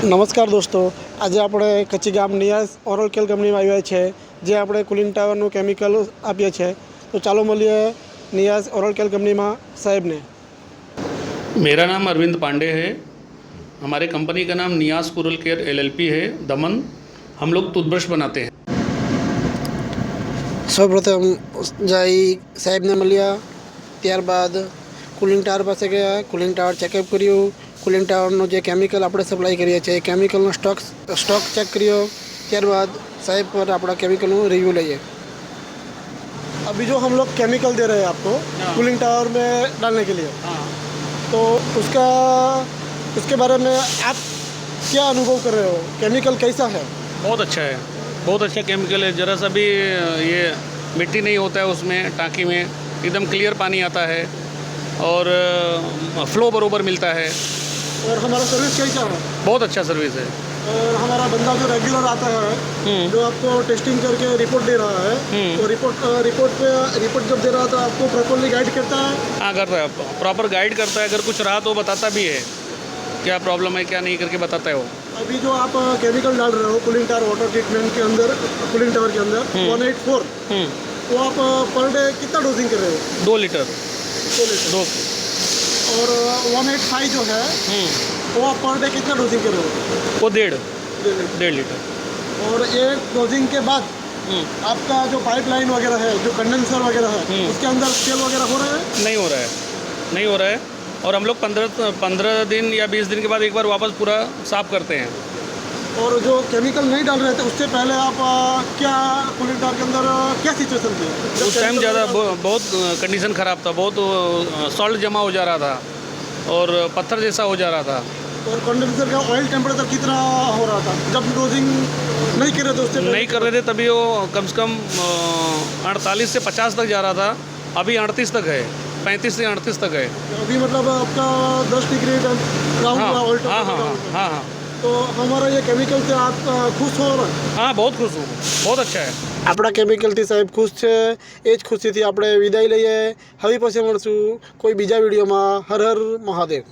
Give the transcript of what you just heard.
નમસ્કાર દોસ્તો, આજે આપણે કચ્છી ગામ નિયાઝ ઓરલ કેર કંપનીમાં આવ્યા છે, જે આપણે કુલિંગ ટાવરનું કેમિકલ આપીએ છીએ। તો ચાલો મળીએ નિયાઝ ઓરલ કેર કંપનીમાં સાહેબને। मेरा नाम अरविंद पांडे है। हमारे कंपनी का नाम नियाज़ ओरल केयर एलएलपी है, दमन। हम लोग टूथब्रश बनाते हैं। સૌપ્રથમ જઈ સાહેબને મળ્યા, ત્યારબાદ કુલિંગ ટાવર પાસે ગયા, કુલિંગ ટાવર ચેકઅપ કર્યું, કુલિંગ ટાવરનો જે કેમિકલ આપણે સપ્લાય કરીએ છીએ એ કેમિકલનો સ્ટોક ચેક કર્યો। ત્યારબાદ साहब पर अपना केमिकल रिव्यू लिए। अभी जो हम लोग केमिकल दे रहे हैं आपको कूलिंग टावर में डालने के लिए, तो उसके बारे में आप क्या अनुभव कर रहे हो? केमिकल कैसा है? बहुत अच्छा है, बहुत अच्छा केमिकल है। ज़रा सा भी ये मिट्टी नहीं होता है उसमें, टाँकी में एकदम क्लियर पानी आता है और फ्लो बरोबर मिलता है। और हमारा सर्विस कैसा है? बहुत अच्छा सर्विस है। और हमारा बंदा जो रेगुलर आता है, जो आपको टेस्टिंग करके रिपोर्ट दे रहा है, तो रिपोर्ट जब दे रहा था आपको प्रॉपरली गाइड करता है? हाँ, करता है, प्रॉपर गाइड करता है। अगर कुछ रहा तो बताता भी है, क्या प्रॉब्लम है क्या नहीं करके बताता है वो। अभी जो आप केमिकल डाल रहे हो कूलिंग टावर वाटर ट्रीटमेंट के अंदर, कूलिंग टावर के अंदर 184, तो आप पर डे कितना डोजिंग कर रहे हो? 2 लीटर। 2 लीटर। और 185 जो है वो आप पर डे कितना डोजिंग कर रहे हो? वो 1.5 लीटर। और एक डोजिंग के बाद आपका जो पाइपलाइन वगैरह है, जो कंडेंसर वगैरह है, उसके अंदर सेल वगैरह हो रहा है? नहीं हो रहा है, नहीं हो रहा है। और हम लोग 15 दिन या 20 दिन के बाद एक बार वापस पूरा साफ़ करते हैं। और जो केमिकल नहीं डाल रहे थे उससे पहले आप क्या कूलिंग टावर के अंदर क्या सिचुएशन थी? उस टाइम ज़्यादा बहुत कंडीशन ख़राब था, बहुत सॉल्ट जमा हो जा रहा था और पत्थर जैसा हो जा रहा था। और कंडेंसर का ऑयल टेम्परेचर कितना हो रहा था जब डोजिंग नहीं कर रहे थे? उससे नहीं कर रहे थे तभी वो कम से कम 48 से 50 तक जा रहा था। अभी 38 तक है, 35 से 38 तक है अभी। मतलब आपका 10 डिग्री डाउन हुआ ऑयल टेम्परेचर। हाँ। तो हमारा ये केमिकल से आप खुश हो? हाँ, बहुत खुश हूँ, बहुत अच्छा है। આપણા કેમિકલથી સાહેબ ખુશ છે, એ જ ખુશીથી આપણે વિદાય લઈએ। હવે પછી મળશું કોઈ બીજા વિડીયોમાં। હર હર મહાદેવ।